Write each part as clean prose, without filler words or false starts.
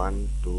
1, 2,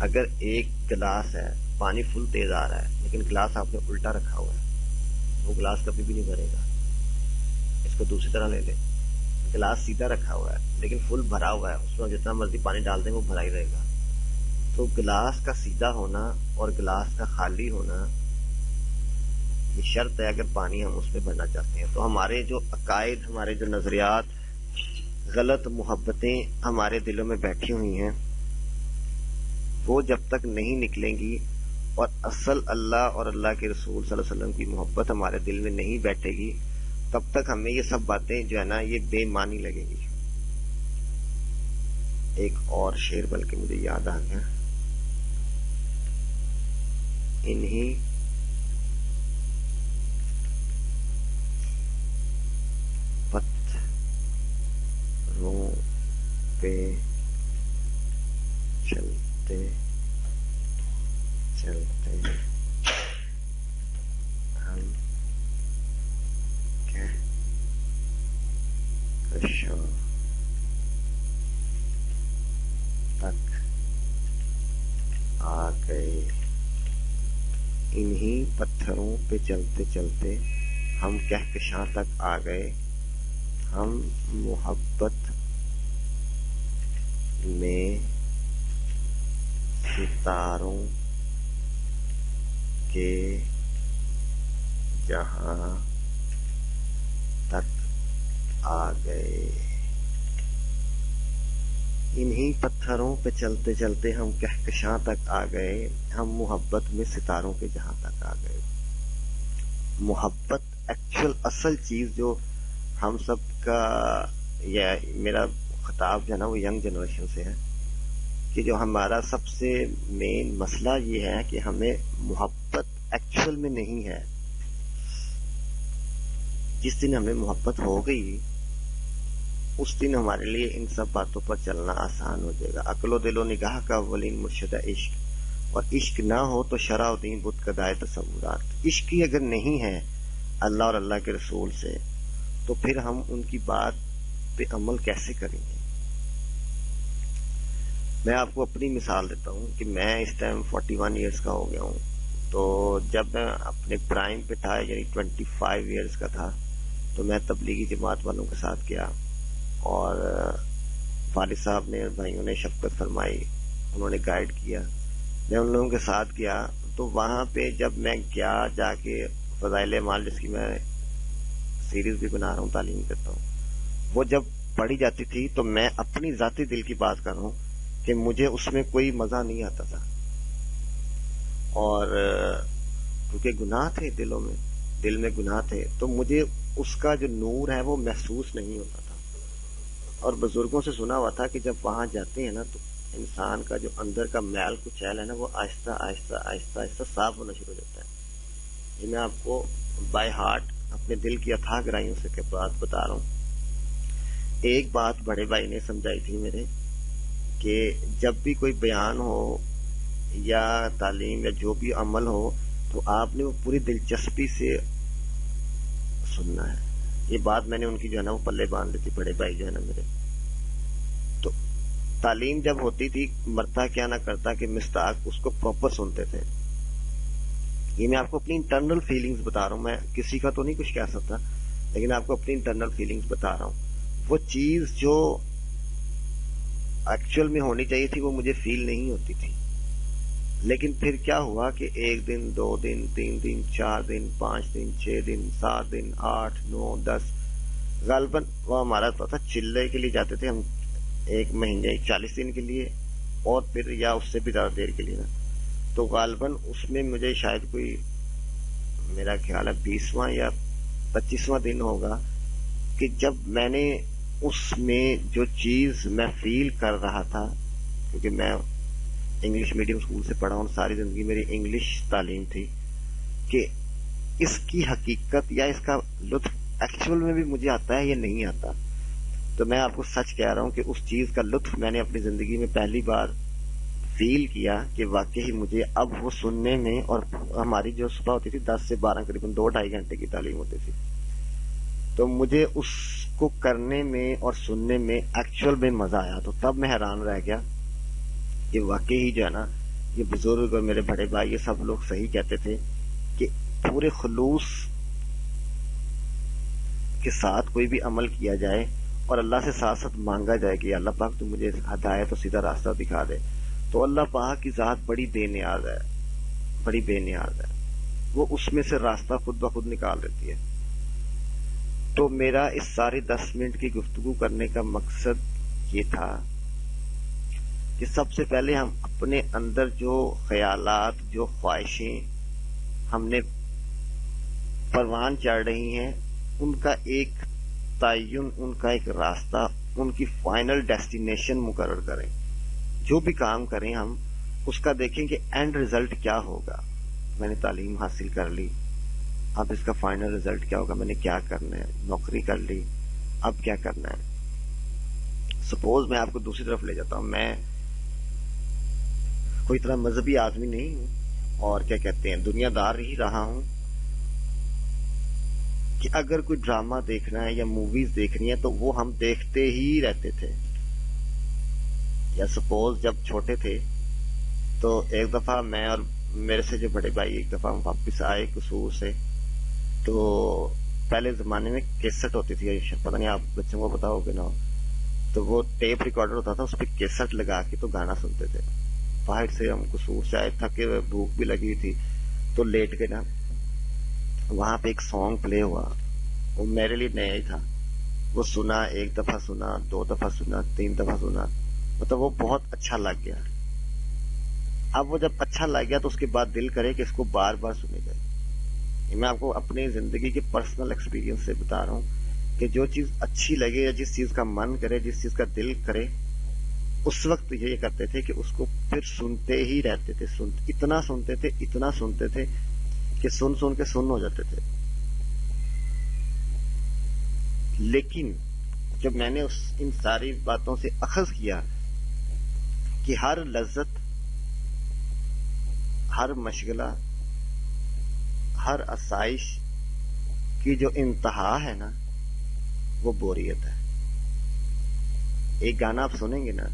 اگر ایک گلاس ہے، پانی فل تیز آ رہا ہے لیکن گلاس آپ نے الٹا رکھا ہوا ہے، وہ گلاس کبھی بھی نہیں بھرے گا. اس کو دوسری طرح لے لیں، گلاس سیدھا رکھا ہوا ہے لیکن فل بھرا ہوا ہے، اس میں جتنا مرضی پانی ڈال دیں وہ بھرا ہی رہے گا. تو گلاس کا سیدھا ہونا اور گلاس کا خالی ہونا یہ شرط ہے اگر پانی ہم اس میں بھرنا چاہتے ہیں. تو ہمارے جو عقائد، ہمارے جو نظریات، غلط محبتیں ہمارے دلوں میں بیٹھی ہوئی ہیں، وہ جب تک نہیں نکلیں گی اور اصل اللہ اور اللہ کے رسول صلی اللہ علیہ وسلم کی محبت ہمارے دل میں نہیں بیٹھے گی، تب تک ہمیں یہ سب باتیں جو ہے نا یہ بے معنی لگیں گی. ایک اور شعر بلکہ مجھے یاد آ گیا، انہی پتھروں پہ چلتے چلتے ہم کہکشاں تک آ گئے. انہی پتھروں پہ چلتے چلتے ہم کہکشاں تک آ گئے. ہم محبت میں ستاروں کے جہاں تک آ گئے. انہی پتھروں پہ چلتے چلتے ہم کہکشاں تک آ گئے. ہم محبت میں ستاروں کے جہاں تک آ گئے. محبت ایکچوئل اصل چیز جو ہم سب کا، یا میرا خطاب جو ہے نا وہ ینگ جنریشن سے ہے، کہ جو ہمارا سب سے مین مسئلہ یہ ہے کہ ہمیں محبت ایکچوئل میں نہیں ہے. جس دن ہمیں محبت ہو گئی اس دن ہمارے لیے ان سب باتوں پر چلنا آسان ہو جائے گا. عقل و دل و نگاہ کا اولین مرشد عشق، اور عشق نہ ہو تو شرع و دین بت کدائے تصورات. عشق ہی اگر نہیں ہے اللہ اور اللہ کے رسول سے تو پھر ہم ان کی بات پہ عمل کیسے کریں گے؟ میں آپ کو اپنی مثال دیتا ہوں کہ میں اس ٹائم 41 ایئرس کا ہو گیا ہوں. تو جب میں اپنے پرائم پہ تھا، یعنی 25 ایئرس کا تھا، تو میں تبلیغی جماعت والوں کے ساتھ گیا، اور والد صاحب نے، بھائیوں نے شفقت فرمائی، انہوں نے گائیڈ کیا. میں ان لوگوں کے ساتھ گیا تو وہاں پہ جب میں گیا جا کے فضائل اعمال، جس کی میں سیریز بھی بنا رہا ہوں، تعلیم کرتا ہوں، وہ جب پڑھی جاتی تھی تو میں اپنی ذاتی دل کی بات کر رہا ہوں کہ مجھے اس میں کوئی مزہ نہیں آتا تھا. اور کیونکہ گناہ تھے دل میں گناہ تھے، تو مجھے اس کا جو نور ہے وہ محسوس نہیں ہوتا تھا. اور بزرگوں سے سنا ہوا تھا کہ جب وہاں جاتے ہیں نا تو انسان کا جو اندر کا میل کچیل ہے نا وہ آہستہ آہستہ آہستہ آہستہ صاف ہونا شروع ہو جاتا ہے. یہ میں آپ کو بائی ہارٹ اپنے دل کی اتھاہ گہرائیوں سے بات بتا رہا ہوں. ایک بات بڑے بھائی نے سمجھائی تھی میرے، کہ جب بھی کوئی بیان ہو یا تعلیم یا جو بھی عمل ہو تو آپ نے وہ پوری دلچسپی سے سننا ہے. یہ بات میں نے ان کی جو ہے نا وہ پلے باندھ لی تھی، بڑے بھائی جو ہے نا میرے. تو تعلیم جب ہوتی تھی، مرتا کیا نہ کرتا کہ مستاق اس کو پراپر سنتے تھے. یہ میں آپ کو اپنی انٹرنل فیلنگز بتا رہا ہوں، میں کسی کا تو نہیں کچھ کہہ سکتا، لیکن آپ کو اپنی انٹرنل فیلنگز بتا رہا ہوں. وہ چیز جو ایکچوئل میں ہونی چاہیے تھی وہ مجھے فیل نہیں ہوتی تھی. لیکن پھر کیا ہوا کہ 1 دن 2 دن 3 دن 4 دن 5 دن 6 دن 7 دن 8 9 10، غالباً وہ ہمارا تھا چلے کے لیے جاتے تھے ہم 1 مہینے 40 دن کے لیے، اور پھر یا اس سے بھی زیادہ دیر کے لیے نا. تو غالباً اس میں مجھے شاید کوئی، میرا خیال ہے 20واں یا 25واں دن ہوگا کہ جب میں نے اس میں جو چیز میں فیل کر رہا تھا، کیونکہ میں انگلش میڈیم اسکول سے پڑھا ہوں، ساری زندگی میری انگلش تعلیم تھی، کہ اس کی حقیقت یا اس کا لطف ایکچوئل میں بھی مجھے آتا ہے یا نہیں آتا. تو میں آپ کو سچ کہہ رہا ہوں کہ اس چیز کا لطف میں نے اپنی زندگی میں پہلی بار فیل کیا کہ واقعی مجھے اب وہ سننے میں، اور ہماری جو صبح ہوتی تھی 10 سے 12 قریباً 2-2.5 گھنٹے کی تعلیم ہوتی تھی، تو مجھے اس کو کرنے میں اور سننے میں ایکچوئل میں مزہ آیا. تو تب میں حیران رہ گیا کہ واقعی جو ہے نا یہ بزرگ اور میرے بڑے بھائی یہ سب لوگ صحیح کہتے تھے کہ پورے خلوص کے ساتھ کوئی بھی عمل کیا جائے اور اللہ سے ساتھ ساتھ مانگا جائے کہ اللہ پاک تو مجھے ہدایت اور سیدھا راستہ دکھا دے، تو اللہ پاک کی ذات بڑی بے نیاز ہے، بڑی بے نیاز ہے، وہ اس میں سے راستہ خود بخود نکال دیتی ہے۔ تو میرا اس سارے 10 منٹ کی گفتگو کرنے کا مقصد یہ تھا کہ سب سے پہلے ہم اپنے اندر جو خیالات، جو خواہشیں ہم نے پروان چڑھ رہی ہیں، ان کا ایک تعین، ان کا ایک راستہ، ان کی فائنل ڈیسٹینیشن مقرر کریں۔ جو بھی کام کریں ہم اس کا دیکھیں کہ اینڈ ریزلٹ کیا ہوگا۔ میں نے تعلیم حاصل کر لی، اب اس کا فائنل ریزلٹ کیا ہوگا، میں نے کیا کرنا ہے، نوکری کر لی، اب کیا کرنا ہے۔ سپوز میں آپ کو دوسری طرف لے جاتا ہوں، میں کوئی اتنا مذہبی آدمی نہیں ہوں اور کیا کہتے ہیں دنیا دار ہی رہا ہوں کہ اگر کوئی ڈرامہ دیکھنا ہے یا موویز دیکھنی ہے تو وہ ہم دیکھتے ہی رہتے تھے۔ یا سپوز جب چھوٹے تھے تو ایک دفعہ میں اور میرے سے جو بڑے بھائی ایک دفعہ واپس آئے قصور سے، تو پہلے زمانے میں کیسٹ ہوتی تھی، پتہ نہیں آپ بچوں کو پتا ہوگا نا، تو وہ ٹیپ ریکارڈر ہوتا تھا، اس پہ کیسٹ لگا کے تو گانا سنتے تھے۔ باہر سے ہم قصور سے آئے، تھکے ہوئے، بھوک بھی لگی تھی، تو لیٹ کے نا وہاں پہ ایک سانگ پلے ہوا، وہ میرے لیے نیا ہی تھا۔ وہ سنا، ایک دفعہ سنا، 2 دفعہ سنا، 3 دفعہ سنا، مطلب وہ بہت اچھا لگ گیا۔ اب وہ جب اچھا لگ گیا تو اس کے بعد دل کرے کہ اس کو بار بار سنے جائے۔ میں آپ کو اپنی زندگی کے پرسنل ایکسپیرینس سے بتا رہا ہوں کہ جو چیز اچھی لگے یا جس چیز کا من کرے، جس چیز کا دل کرے، اس وقت یہ کرتے تھے کہ اس کو پھر سنتے ہی رہتے تھے، اتنا سنتے تھے کہ سن کے سن ہو جاتے تھے۔ لیکن جب میں نے ان ساری باتوں سے اخذ کیا کہ ہر لذت، ہر مشغلہ، ہر آسائش کی جو انتہا ہے نا وہ بوریت ہے۔ ایک گانا آپ سنیں گے نا،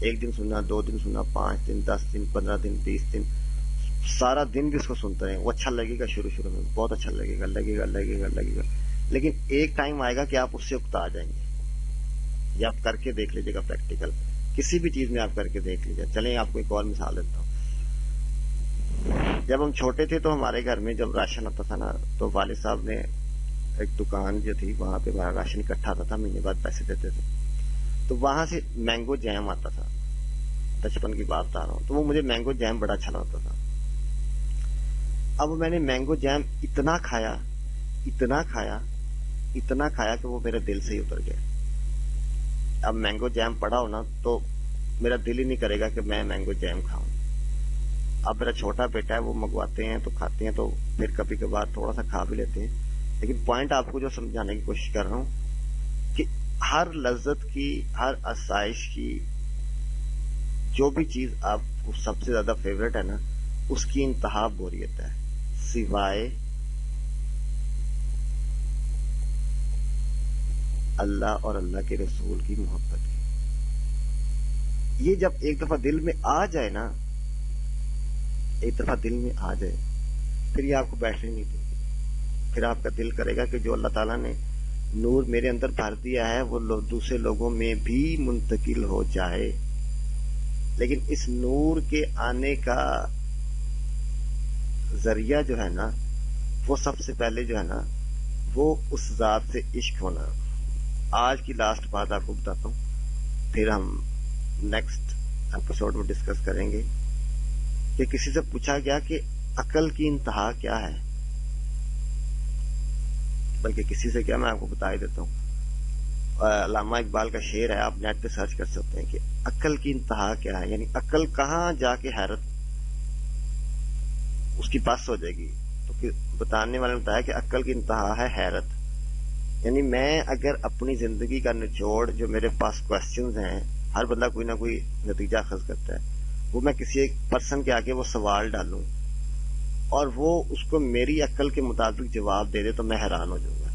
ایک دن سننا، 2 دن سننا، 5 دن، 10 دن، 15 دن، 20 دن، سارا دن بھی اس کو سنتے رہیں، وہ اچھا لگے گا، شروع میں بہت اچھا لگے گا، لیکن ایک ٹائم آئے گا کہ آپ اس سے اکتا جائیں گے۔ یہ آپ کر کے دیکھ لیجیے گا، پریکٹیکل کسی بھی چیز میں آپ کر کے دیکھ لیجیے۔ چلیں آپ کو ایک اور مثال دیتا ہوں۔ جب ہم چھوٹے تھے تو ہمارے گھر میں جب راشن آتا تھا نا، تو والد صاحب نے ایک دکان جو تھی وہاں پہ ہمارا راشن اکٹھا آتا تھا، مہینے بعد پیسے دیتے تھے، تو وہاں سے مینگو جیم آتا تھا۔ بچپن کی بات بتا رہا ہوں، تو وہ مجھے مینگو جیم بڑا اچھا لگتا تھا۔ اب میں نے مینگو جیم اتنا کھایا کہ وہ میرے دل سے ہی اتر گیا۔ اب مینگو جیم پڑا ہونا تو میرا دل ہی نہیں کرے گا کہ میں مینگو جیم کھاؤں۔ اب میرا چھوٹا بیٹا ہے، وہ منگواتے ہیں تو کھاتے ہیں، تو پھر کبھی کبھار تھوڑا سا کھا بھی لیتے ہیں، لیکن پوائنٹ آپ کو جو سمجھانے کی کوشش کر رہا ہوں کہ ہر لذت کی، ہر آسائش کی، جو بھی چیز آپ کو سب سے زیادہ فیوریٹ ہے نا، اس کی انتہا بوریت ہے، سوائے اللہ اور اللہ کے رسول کی محبت کی۔ یہ جب ایک دفعہ دل میں آ جائے نا، پھر یہ آپ کو بیٹھنے نہیں دے گی۔ پھر آپ کا دل کرے گا کہ جو اللہ تعالیٰ نے نور میرے اندر بھر دیا ہے وہ دوسرے لوگوں میں بھی منتقل ہو جائے، لیکن اس نور کے آنے کا ذریعہ جو ہے نا، وہ سب سے پہلے جو ہے نا، وہ اس ذات سے عشق ہونا۔ آج کی لاسٹ بات آپ کو بتاتا ہوں، پھر ہم نیکسٹ ایپیسوڈ میں ڈسکس کریں گے کہ کسی سے پوچھا گیا کہ عقل کی انتہا کیا ہے، بلکہ کسی سے کیا، میں آپ کو بتا ہی دیتا ہوں۔ علامہ اقبال کا شعر ہے، آپ نیٹ پہ سرچ کر سکتے ہیں کہ عقل کی انتہا کیا ہے، یعنی عقل کہاں جا کے حیرت اس کی بس ہو جائے گی۔ تو بتانے والے نے بتایا کہ عقل کی انتہا ہے حیرت، یعنی میں اگر اپنی زندگی کا نچوڑ، جو میرے پاس کوسچنز ہیں، ہر بندہ کوئی نہ کوئی نتیجہ اخذ کرتا ہے، وہ میں کسی ایک پرسن کے آگے وہ سوال ڈالوں اور وہ اس کو میری عقل کے مطابق جواب دے دے تو میں حیران ہو جاؤں گا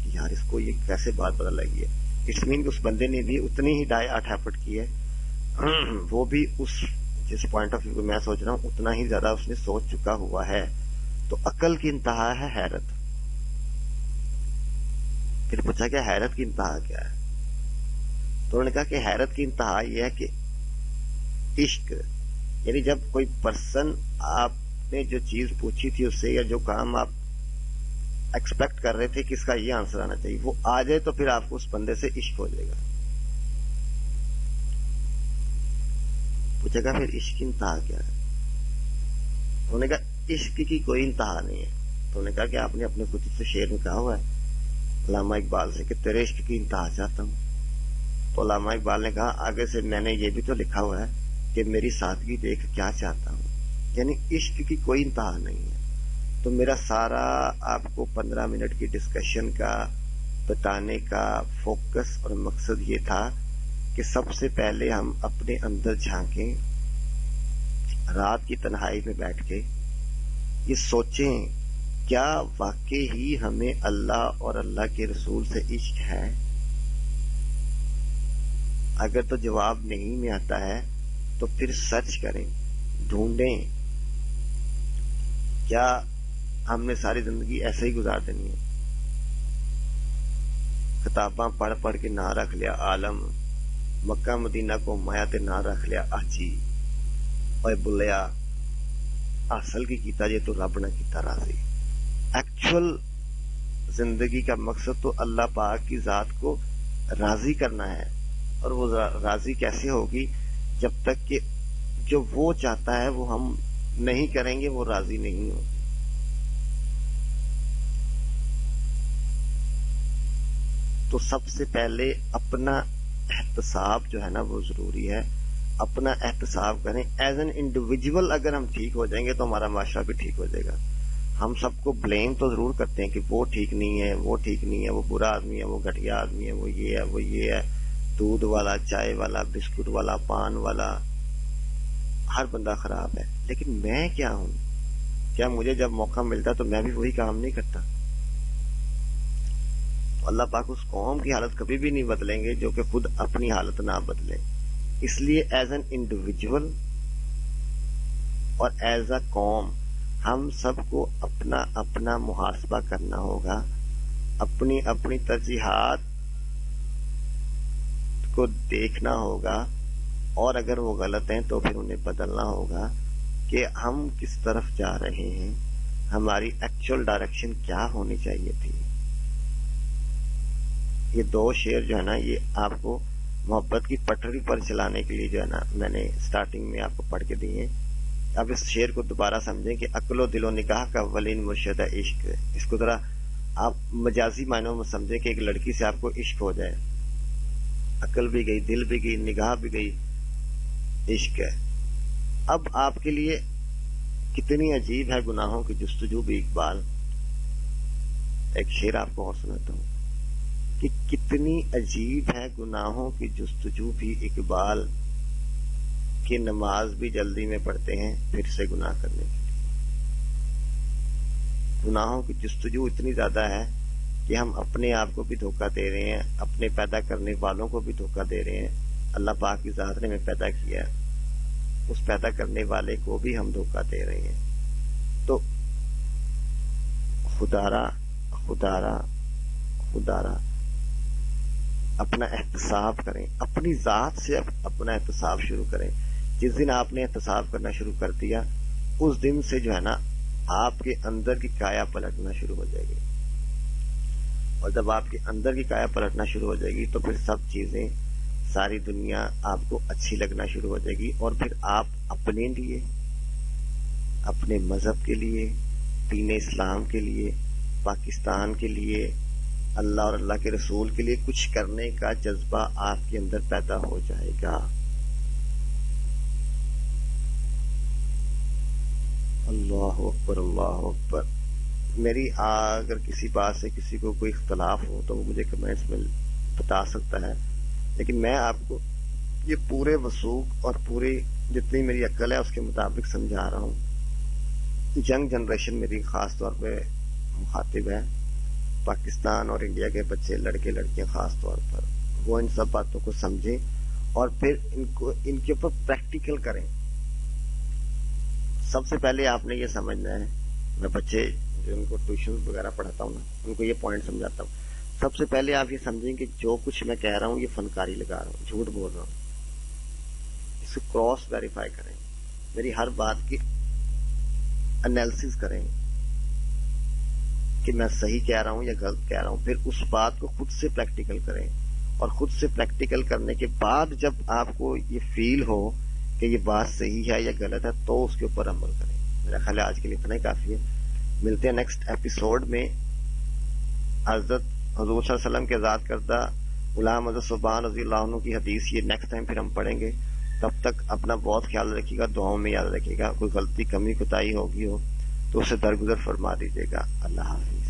کہ یار اس کو یہ کیسے بات پتہ لگی ہے۔ اس مین کہ اس بندے نے بھی اتنی ہی ڈائی 8 ایفرٹ کی ہے، وہ بھی اس جس پوائنٹ آف ویو کو میں سوچ رہا ہوں اتنا ہی زیادہ اس نے سوچ چکا ہوا ہے. تو عقل کی انتہا ہے حیرت. پھر پوچھا کہ حیرت کی انتہا کیا ہے؟ تو انہوں نے کہا کہ حیرت کی انتہا یہ ہے کہ عشق، یعنی جب کوئی پرسن آپ نے جو چیز پوچھی تھی اس سے، یا جو کام آپ ایکسپیکٹ کر رہے تھے کہ اس کا یہ آنسر آنا چاہیے، وہ آ جائے تو پھر آپ کو اس بندے سے عشق ہو جائے گا. پوچھے گا پھر عشق کی انتہا کیا ہے؟ انہوں نے کہا عشق کی کوئی انتہا نہیں ہے. تو انہوں نے کہا کہ آپ نے اپنے خود سے شعر میں کہا ہوا ہے علامہ اقبال سے کہ تیرے عشق کی انتہا چاہتا ہوں. تو علامہ اقبال نے کہا آگے سے میں نے یہ بھی تو لکھا ہوا ہے کہ میری سادگی دیکھ کیا چاہتا ہوں. یعنی عشق کی کوئی انتہا نہیں ہے. تو میرا سارا آپ کو 15 منٹ کی ڈسکشن کا بتانے کا فوکس اور مقصد یہ تھا کہ سب سے پہلے ہم اپنے اندر جھانکیں، رات کی تنہائی میں بیٹھ کے یہ سوچیں کیا واقعی ہی ہمیں اللہ اور اللہ کے رسول سے عشق ہے. اگر تو جواب نہیں میں آتا ہے تو پھر سرچ کریں، ڈھونڈیں کیا ہم نے ساری زندگی ایسے ہی گزار دینی ہے. کتاباں پڑھ پڑھ کے نہ رکھ لیا عالم، مکہ مدینہ کو مایا تے نہ رکھ لیا آجی، اوے بلیا حاصل کی کیتا جے تو رب نہ کیتا راضی. ایکچول زندگی کا مقصد تو اللہ پاک کی ذات کو راضی کرنا ہے. اور وہ راضی کیسے ہوگی؟ جب تک کہ جو وہ چاہتا ہے وہ ہم نہیں کریں گے وہ راضی نہیں ہوگی. تو سب سے پہلے اپنا احتساب جو ہے نا وہ ضروری ہے. اپنا احتساب کریں ایز این انڈیویجول. اگر ہم ٹھیک ہو جائیں گے تو ہمارا معاشرہ بھی ٹھیک ہو جائے گا. ہم سب کو بلیم تو ضرور کرتے ہیں کہ وہ ٹھیک نہیں ہے، وہ ٹھیک نہیں ہے، وہ برا آدمی ہے، وہ گھٹیا آدمی ہے، وہ یہ ہے، وہ یہ ہے، دودھ والا، چائے والا، بسکٹ والا، پان والا، ہر بندہ خراب ہے. لیکن میں کیا ہوں؟ کیا مجھے جب موقع ملتا تو میں بھی وہی کام نہیں کرتا؟ اللہ پاک اس قوم کی حالت کبھی بھی نہیں بدلیں گے جو کہ خود اپنی حالت نہ بدلے. اس لیے ایز این انڈیویجول اور ایز اے قوم ہم سب کو اپنا اپنا محاسبہ کرنا ہوگا، اپنی اپنی ترجیحات کو دیکھنا ہوگا، اور اگر وہ غلط ہیں تو پھر انہیں بدلنا ہوگا کہ ہم کس طرف جا رہے ہیں، ہماری ایکچوئل ڈائریکشن کیا ہونی چاہیے تھی. یہ 2 شعر جو ہے نا یہ آپ کو محبت کی پٹری پر چلانے کے لیے جو ہے نا میں نے سٹارٹنگ میں آپ کو پڑھ کے دیے. اب اس شعر کو دوبارہ سمجھیں کہ عقل و دل و نکاح کا اولین مرشد ہے عشق. اس کو ذرا آپ مجازی معنوں میں سمجھیں کہ ایک لڑکی سے آپ کو عشق ہو جائے، عقل بھی گئی، دل بھی گئی، نگاہ بھی گئی، عشق ہے. اب آپ کے لیے کتنی عجیب ہے گناہوں کی جستجو بھی اقبال. ایک شعر آپ کو اور سناتا ہوں کہ کتنی عجیب ہے گناہوں کی جستجو بھی اقبال، کہ نماز بھی جلدی میں پڑھتے ہیں پھر سے گناہ کرنے کے لیے. گناہوں کی جستجو اتنی زیادہ ہے کہ ہم اپنے آپ کو بھی دھوکہ دے رہے ہیں، اپنے پیدا کرنے والوں کو بھی دھوکہ دے رہے ہیں. اللہ پاک کی ذات نے ہمیں پیدا کیا ہے، اس پیدا کرنے والے کو بھی ہم دھوکہ دے رہے ہیں. تو خدارا خدارا خدارا اپنا احتساب کریں، اپنی ذات سے اپنا احتساب شروع کریں. جس دن آپ نے احتساب کرنا شروع کر دیا اس دن سے جو ہے نا آپ کے اندر کی کایا پلٹنا شروع ہو جائے گی. اور جب آپ کے اندر کی کایا پلٹنا شروع ہو جائے گی تو پھر سب چیزیں، ساری دنیا آپ کو اچھی لگنا شروع ہو جائے گی. اور پھر آپ اپنے لیے، اپنے مذہب کے لیے، دین اسلام کے لیے، پاکستان کے لیے، اللہ اور اللہ کے رسول کے لیے کچھ کرنے کا جذبہ آپ کے اندر پیدا ہو جائے گا. اللہ اکبر، اللہ اکبر. میری اگر کسی بات سے کسی کو کوئی اختلاف ہو تو وہ مجھے کمنٹس میں بتا سکتا ہے، لیکن میں آپ کو یہ پورے وثوق اور پوری جتنی میری عقل ہے اس کے مطابق سمجھا رہا ہوں. ینگ جنریشن میری خاص طور پہ مخاطب ہے، پاکستان اور انڈیا کے بچے، لڑکے لڑکیاں خاص طور پر، وہ ان سب باتوں کو سمجھیں اور پھر ان کے اوپر پریکٹیکل کریں. سب سے پہلے آپ نے یہ سمجھنا ہے، میں بچے جو ان کو ٹیوشن وغیرہ پڑھاتا ہوں نا، ان کو یہ پوائنٹ سمجھاتا ہوں. سب سے پہلے آپ یہ سمجھیں کہ جو کچھ میں کہہ رہا ہوں یہ فنکاری لگا رہا ہوں، جھوٹ بول رہا ہوں. اس کو کراس ویریفائی کریں، میری ہر بات کی انالیسس کریں کہ میں صحیح کہہ رہا ہوں یا غلط کہہ رہا ہوں. پھر اس بات کو خود سے پریکٹیکل کریں، اور خود سے پریکٹیکل کرنے کے بعد جب آپ کو یہ فیل ہو کہ یہ بات صحیح ہے یا غلط ہے تو اس کے اوپر عمل کریں. میرا خیال ہے آج کے لیے اتنا ہی کافی ہے. ملتے ہیں نیکسٹ ایپیسوڈ میں. حضرت حضور صلی اللہ علیہ وسلم کے ذات کردہ غلام حضرت ثوبان رضی اللہ عنہ کی حدیث یہ نیکسٹ ٹائم پھر ہم پڑھیں گے. تب تک اپنا بہت خیال رکھیے گا، دعاؤں میں یاد رکھیے گا. کوئی غلطی کمی کوتاہی ہوگی ہو تو اسے درگزر فرما دیجیے گا. اللہ حافظ.